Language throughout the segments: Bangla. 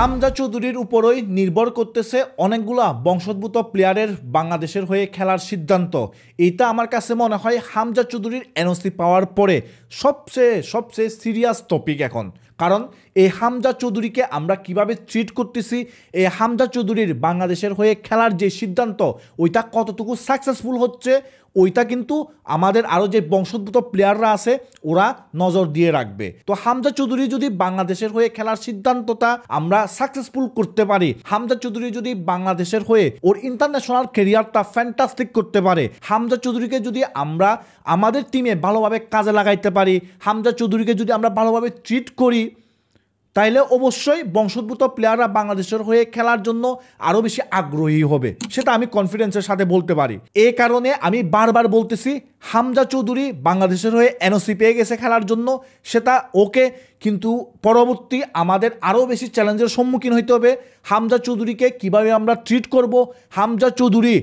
হামজা চৌধুরীর উপরই নির্ভর করতেছে অনেকগুলা বংশোদ্ভূত প্লেয়ারের বাংলাদেশের হয়ে খেলার সিদ্ধান্ত। এইটা আমার কাছে মনে হয় হামজা চৌধুরীর এনওসি পাওয়ার পরে সবচেয়ে সিরিয়াস টপিক এখন। কারণ এই হামজা চৌধুরীকে আমরা কিভাবে ট্রিট করতেছি, এই হামজা চৌধুরীর বাংলাদেশের হয়ে খেলার যে সিদ্ধান্ত ওইটা কতটুকু সাকসেসফুল হচ্ছে, ওইটা কিন্তু আমাদের আরও যে বংশোদ্ভূত প্লেয়াররা আছে ওরা নজর দিয়ে রাখবে। তো হামজা চৌধুরী যদি বাংলাদেশের হয়ে খেলার সিদ্ধান্তটা আমরা সাকসেসফুল করতে পারি, হামজা চৌধুরী যদি বাংলাদেশের হয়ে ওর ইন্টারন্যাশনাল ক্যারিয়ারটা ফ্যান্টাস্টিক করতে পারে, হামজা চৌধুরীকে যদি আমরা আমাদের টিমে ভালোভাবে কাজে লাগাইতে পারি, হামজা চৌধুরীকে যদি আমরা ভালোভাবে ট্রিট করি, তাইলে অবশ্যই বংশোদ্ভূত প্লেয়াররা বাংলাদেশের হয়ে খেলার জন্য আরও বেশি আগ্রহী হবে, সেটা আমি কনফিডেন্সের সাথে বলতে পারি। এই কারণে আমি বারবার বলতেছি হামজা চৌধুরী বাংলাদেশের হয়ে এনওসি পেয়ে গেছে খেলার জন্য, সেটা ওকে, কিন্তু পরবর্তী আমাদের আরও বেশি চ্যালেঞ্জের সম্মুখীন হইতে হবে। হামজা চৌধুরীকে কীভাবে আমরা ট্রিট করব, হামজা চৌধুরী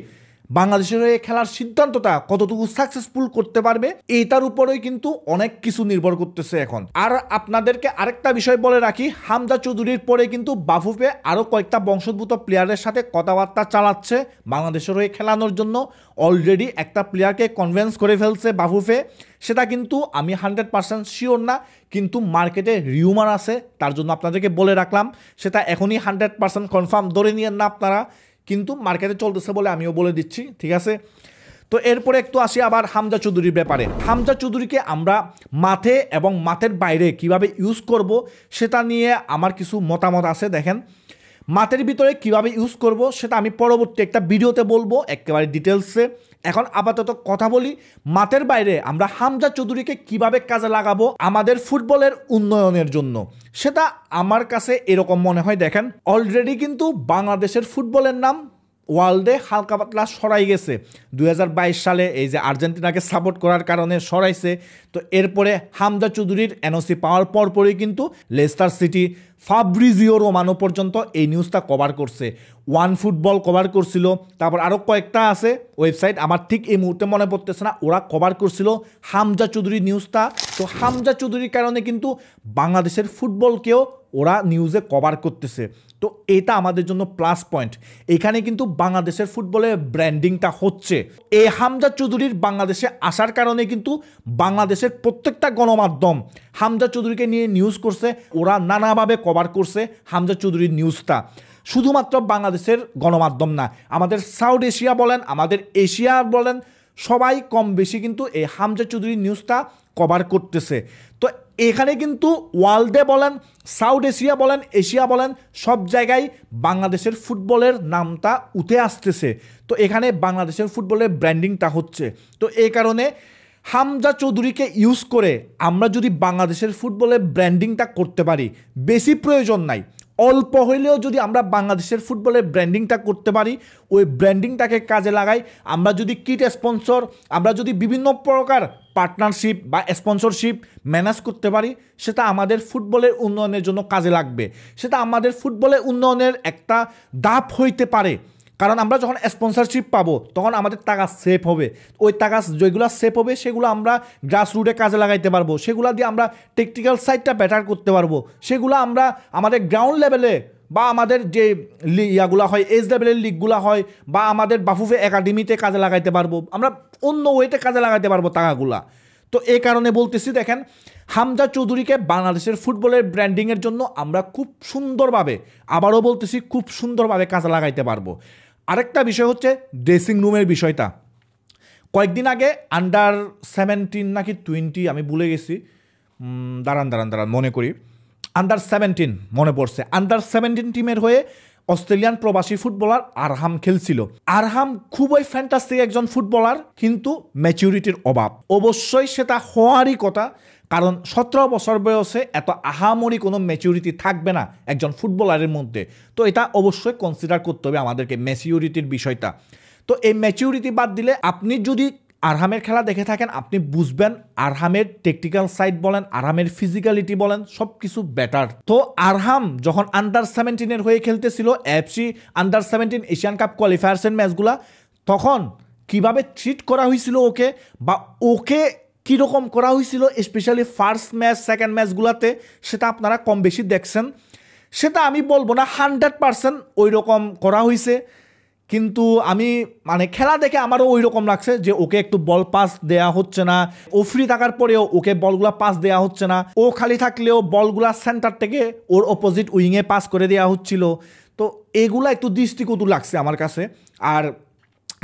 বাংলাদেশের হয়ে খেলার সিদ্ধান্তটা কতটুকু সাকসেসফুল করতে পারবে, এইটার উপরেই কিন্তু অনেক কিছু নির্ভর করতেছে এখন। আর আপনাদেরকে আরেকটা বিষয় বলে রাখি, হামজা চৌধুরীর পরে কিন্তু বাফুফে আরও কয়েকটা বংশোদ্ভূত প্লেয়ারের সাথে কথাবার্তা চালাচ্ছে বাংলাদেশের হয়ে খেলানোর জন্য। অলরেডি একটা প্লেয়ারকে কনভিন্স করে ফেলছে বাফুফে, সেটা কিন্তু আমি 100% শিওর না, কিন্তু মার্কেটে রিউমার আছে, তার জন্য আপনাদেরকে বলে রাখলাম। সেটা এখনই 100% কনফার্ম ধরে নিয়েন না আপনারা, কিন্তু মার্কেটে চলতেছে বলে আমিও বলে দিচ্ছি, ঠিক আছে। তো এরপরে একটু আসি আবার হামজা চৌধুরীর ব্যাপারে। হামজা চৌধুরীকে আমরা মাঠে এবং মাঠের বাইরে কিভাবে ইউজ করব সেটা নিয়ে আমার কিছু মতামত আছে। দেখেন, মাঠের ভিতরে কিভাবে ইউজ করব সেটা আমি পরবর্তী একটা ভিডিওতে বলবো একেবারে ডিটেলসে। এখন আপাতত কথা বলি মাঠের বাইরে আমরা হামজা চৌধুরীকে কিভাবে কাজে লাগাবো আমাদের ফুটবলের উন্নয়নের জন্য। সেটা আমার কাছে এরকম মনে হয়, দেখেন অলরেডি কিন্তু বাংলাদেশের ফুটবলের নাম ওয়ার্ল্ডে হালকা পাতলা সরাই গেছে। 2022 সালে এই যে আর্জেন্টিনাকে সাপোর্ট করার কারণে সরাইছে। তো এরপরে হামজা চৌধুরীর এনওসি পাওয়ার পরপরই কিন্তু লেস্টার সিটি, ফাব্রিজিও রোমানো পর্যন্ত এই নিউজটা কভার করছে। ওয়ান ফুটবল কভার করছিল, তারপর আরও কয়েকটা আছে ওয়েবসাইট, আমার ঠিক এই মুহূর্তে মনে পড়তেছে না, ওরা কভার করছিল হামজা চৌধুরী নিউজটা। তো হামজা চৌধুরীর কারণে কিন্তু বাংলাদেশের ফুটবলকেও ওরা নিউজে কভার করতেছে। তো এটা আমাদের জন্য প্লাস পয়েন্ট। এখানে কিন্তু বাংলাদেশের ফুটবলের ব্র্যান্ডিংটা হচ্ছে। এই হামজা চৌধুরীর বাংলাদেশে আসার কারণে কিন্তু বাংলাদেশের প্রত্যেকটা গণমাধ্যম হামজা চৌধুরীকে নিয়ে নিউজ করছে, ওরা নানাভাবে কভার করছে হামজা চৌধুরীর নিউজটা। শুধুমাত্র বাংলাদেশের গণমাধ্যম না, আমাদের সাউথ এশিয়া বলেন, আমাদের এশিয়া বলেন, সবাই কম বেশি কিন্তু এই হামজা চৌধুরীর নিউজটা কভার করতেছে। তো এখানে কিন্তু ওয়ার্ল্ডে বলেন, সাউথ এশিয়া বলেন, এশিয়া বলেন, সব জায়গায় বাংলাদেশের ফুটবলের নামটা উঠে আসতেছে। তো এখানে বাংলাদেশের ফুটবলের ব্র্যান্ডিংটা হচ্ছে। তো এই কারণে হামজা চৌধুরীকে ইউজ করে আমরা যদি বাংলাদেশের ফুটবলের ব্র্যান্ডিংটা করতে পারি, বেশি প্রয়োজন নাই, অল্প হইলেও যদি আমরা বাংলাদেশের ফুটবলের ব্র্যান্ডিংটা করতে পারি, ওই ব্র্যান্ডিংটাকে কাজে লাগাই, আমরা যদি কিট স্পন্সর, আমরা যদি বিভিন্ন প্রকার পার্টনারশিপ বা স্পন্সরশিপ ম্যানেজ করতে পারি, সেটা আমাদের ফুটবলের উন্নয়নের জন্য কাজে লাগবে। সেটা আমাদের ফুটবলের উন্নয়নের একটা ধাপ হইতে পারে। কারণ আমরা যখন স্পন্সরশিপ পাবো তখন আমাদের টাকা সেভ হবে, ওই টাকা যেগুলো সেভ হবে সেগুলো আমরা গ্রাসরুটে কাজে লাগাইতে পারবো, সেগুলো দিয়ে আমরা টেকনিক্যাল সাইডটা বেটার করতে পারবো, সেগুলো আমরা আমাদের গ্রাউন্ড লেভেলে বা আমাদের যে ইয়াগুলো হয় এজ লেভেলের লিগগুলো হয় বা আমাদের বাফুফে একাডেমিতে কাজে লাগাইতে পারবো, আমরা অন্য ওয়েতে কাজে লাগাইতে পারবো টাকাগুলা। তো এই কারণে বলতেছি, দেখেন হামজা চৌধুরীকে বাংলাদেশের ফুটবলের ব্র্যান্ডিংয়ের জন্য আমরা খুব সুন্দরভাবে, আবারও বলতেছি খুব সুন্দরভাবে কাজে লাগাইতে পারবো। আরেকটা বিষয় হচ্ছে ড্রেসিং রুমের বিষয়টা। কয়েকদিন আগে আন্ডার 17 নাকি 20 আমি ভুলে গেছি, দাঁড়ান মনে করি, আন্ডার 17 মনে পড়ছে, আন্ডার 17 টিমের হয়ে অস্ট্রেলিয়ান প্রবাসী ফুটবলার আরহাম খেলছিল। আরহাম খুবই ফ্যান্টাস্টিক একজন ফুটবলার, কিন্তু ম্যাচুরিটির অভাব। অবশ্যই সেটা হওয়ারই কথা, কারণ 17 বছর বয়সে এত আহামরি কোনো ম্যাচুরিটি থাকবে না একজন ফুটবলারের মধ্যে। তো এটা অবশ্যই কনসিডার করতে হবে আমাদেরকে ম্যাচিউরিটির বিষয়টা। তো এই ম্যাচিউরিটি বাদ দিলে আপনি যদি আরহামের খেলা দেখে থাকেন, আপনি বুঝবেন আরহামের টেকনিক্যাল সাইড বলেন, আরহামের ফিজিক্যালিটি বলেন, সব কিছু বেটার। তো আরহাম যখন আন্ডার 17 হয়ে খেলতেছিল এফসি আন্ডার 17 এশিয়ান কাপ কোয়ালিফায়ার্সের ম্যাচগুলা, তখন কিভাবে ট্রিট করা হয়েছিল ওকে, বা ওকে কীরকম করা হয়েছিল স্পেশালি ফার্স্ট ম্যাচ সেকেন্ড ম্যাচগুলোতে, সেটা আপনারা কম বেশি দেখছেন। সেটা আমি বলবো না 100% ওই রকম করা হয়েছে, কিন্তু আমি মানে খেলা দেখে আমারও ওই রকম লাগছে যে ওকে একটু বল পাস দেয়া হচ্ছে না, ও ফ্রি থাকার পরেও ওকে বলগুলা পাস দেওয়া হচ্ছে না, ও খালি থাকলেও বলগুলা সেন্টার থেকে ওর অপোজিট উইংয়ে পাস করে দেওয়া হচ্ছিল। তো এগুলা একটু দৃষ্টিকটু লাগছে আমার কাছে। আর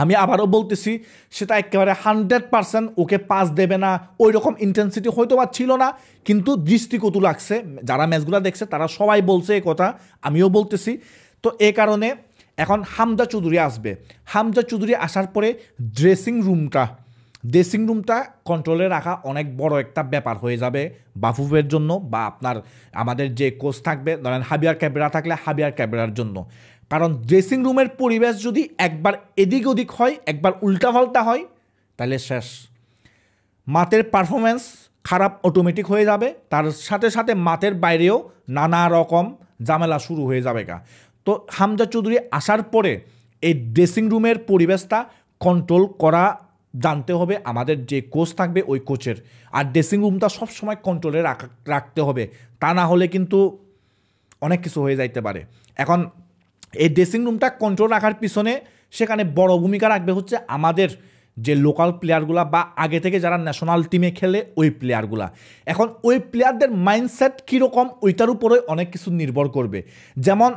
আমি আবারও বলতেছি, সেটা একেবারে 100% ওকে পাস দেবে না ওই রকম ইন্টেন্সিটি হয়তো বা ছিল না, কিন্তু দৃষ্টিকটু লাগছে। যারা ম্যাচগুলো দেখছে তারা সবাই বলছে এই কথা, আমিও বলতেছি। তো এই কারণে এখন হামজা চৌধুরী আসবে। হামজা চৌধুরী আসার পরে ড্রেসিং রুমটা কন্ট্রোলে রাখা অনেক বড় একটা ব্যাপার হয়ে যাবে বাফুফের জন্য, বা আপনার আমাদের যে কোচ থাকবে, ধরেন হাবিয়ার ক্যাবেরা থাকলে হাবিয়ার ক্যাবেরার জন্য। কারণ ড্রেসিং রুমের পরিবেশ যদি একবার এদিক ওদিক হয়, একবার উল্টাপাল্টা হয়, তাহলে শেষ। মাঠের পারফরমেন্স খারাপ অটোমেটিক হয়ে যাবে, তার সাথে সাথে মাঠের বাইরেও নানা রকম ঝামেলা শুরু হয়ে যাবে গা। তো হামজা চৌধুরী আসার পরে এই ড্রেসিং রুমের পরিবেশটা কন্ট্রোল করা জানতে হবে আমাদের যে কোচ থাকবে ওই কোচের। আর ড্রেসিং রুমটা সবসময় কন্ট্রোলে রাখতে হবে, তা না হলে কিন্তু অনেক কিছু হয়ে যাইতে পারে। এখন এই ড্রেসিং রুমটা কন্ট্রোল রাখার পিছনে সেখানে বড় ভূমিকা রাখবে হচ্ছে আমাদের যে লোকাল প্লেয়ারগুলা, বা আগে থেকে যারা ন্যাশনাল টিমে খেলে ওই প্লেয়ারগুলা। এখন ওই প্লেয়ারদের মাইন্ডসেট কীরকম ওইটার উপরে অনেক কিছু নির্ভর করবে। যেমন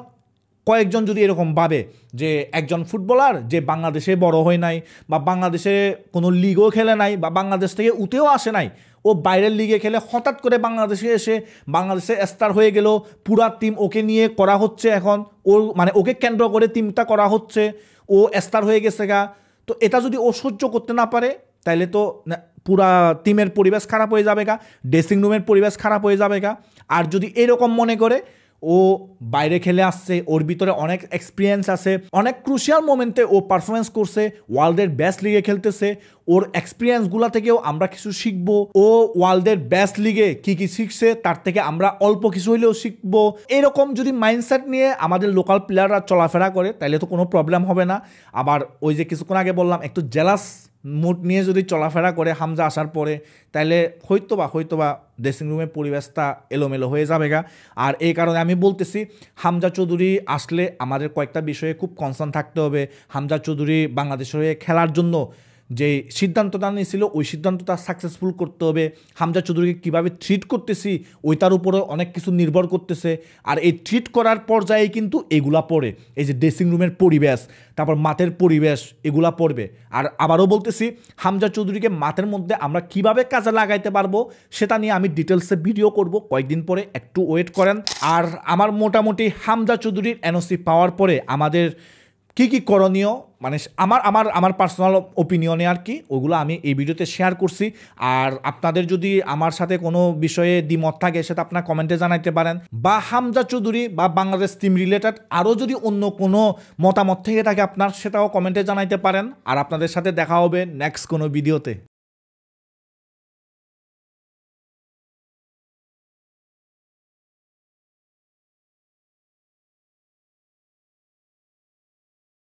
কয়েকজন যদি এরকম ভাবে যে একজন ফুটবলার যে বাংলাদেশে বড় হয় নাই, বা বাংলাদেশে কোনো লিগও খেলে নাই, বা বাংলাদেশ থেকে উঠেও আসে নাই, ও বাইরের লিগে খেলে হঠাৎ করে বাংলাদেশে এসে বাংলাদেশে স্টার হয়ে গেল, পুরা টিম ওকে নিয়ে করা হচ্ছে, এখন ওর মানে ওকে কেন্দ্র করে টিমটা করা হচ্ছে, ও স্টার হয়ে গেছে গা। তো এটা যদি ও সহ্য করতে না পারে, তাহলে তো পুরা টিমের পরিবেশ খারাপ হয়ে যাবে গা, ড্রেসিং রুমের পরিবেশ খারাপ হয়ে যাবে গা। আর যদি এরকম মনে করে ও বাইরে খেলে আসছে, ওর ভিতরে অনেক এক্সপিরিয়েন্স আছে, অনেক ক্রুশিয়াল মোমেন্টে ও পারফরমেন্স করছে, ওয়ার্ল্ডের বেস্ট লিগে খেলতেছে, ওর এক্সপিরিয়েন্সগুলো থেকেও আমরা কিছু শিখবো, ও ওয়ার্ল্ডের বেস্ট লিগে কী কী শিখছে তার থেকে আমরা অল্প কিছু হইলেও শিখবো, এরকম যদি মাইন্ডসেট নিয়ে আমাদের লোকাল প্লেয়াররা চলাফেরা করে, তাহলে তো কোনো প্রবলেম হবে না। আবার ওই যে কিছুক্ষণ আগে বললাম, একটু জেলাস মুড নিয়ে যদি চলাফেরা করে হামজা আসার পরে, তাহলে হয়তোবা ড্রেসিং রুমের পরিবেশটা এলোমেলো হয়ে যাবে গা। আর এই কারণে আমি বলতেছি, হামজা চৌধুরী আসলে আমাদের কয়েকটা বিষয়ে খুব কনসার্ন থাকতে হবে। হামজা চৌধুরী বাংলাদেশের হয়ে খেলার জন্য যে সিদ্ধান্তটা নিয়েছিল ওই সিদ্ধান্তটা সাকসেসফুল করতে হবে। হামজা চৌধুরীকে কীভাবে ট্রিট করতেছি ওইটার উপরে অনেক কিছু নির্ভর করতেছে। আর এই ট্রিট করার পর্যায়ে কিন্তু এগুলা পড়ে, এই যে ড্রেসিং রুমের পরিবেশ, তারপর মাঠের পরিবেশ, এগুলা পড়বে। আর আবারও বলতেছি, হামজা চৌধুরীকে মাঠের মধ্যে আমরা কিভাবে কাজে লাগাইতে পারবো সেটা নিয়ে আমি ডিটেলসে ভিডিও করব কয়েকদিন পরে, একটু ওয়েট করেন। আর আমার মোটামুটি হামজা চৌধুরীর এনওসি পাওয়ার পরে আমাদের কী কী করণীয়, মানে আমার পার্সোনাল ওপিনিয়নে আর কি, ওগুলো আমি এই ভিডিওতে শেয়ার করছি। আর আপনাদের যদি আমার সাথে কোনো বিষয়ে দ্বিমত থাকে সেটা আপনার কমেন্টে জানাইতে পারেন, বা হামজা চৌধুরী বা বাংলাদেশ টিম রিলেটেড আরও যদি অন্য কোনো মতামত থেকে থাকে আপনার, সেটাও কমেন্টে জানাইতে পারেন। আর আপনাদের সাথে দেখা হবে নেক্সট কোনো ভিডিওতে।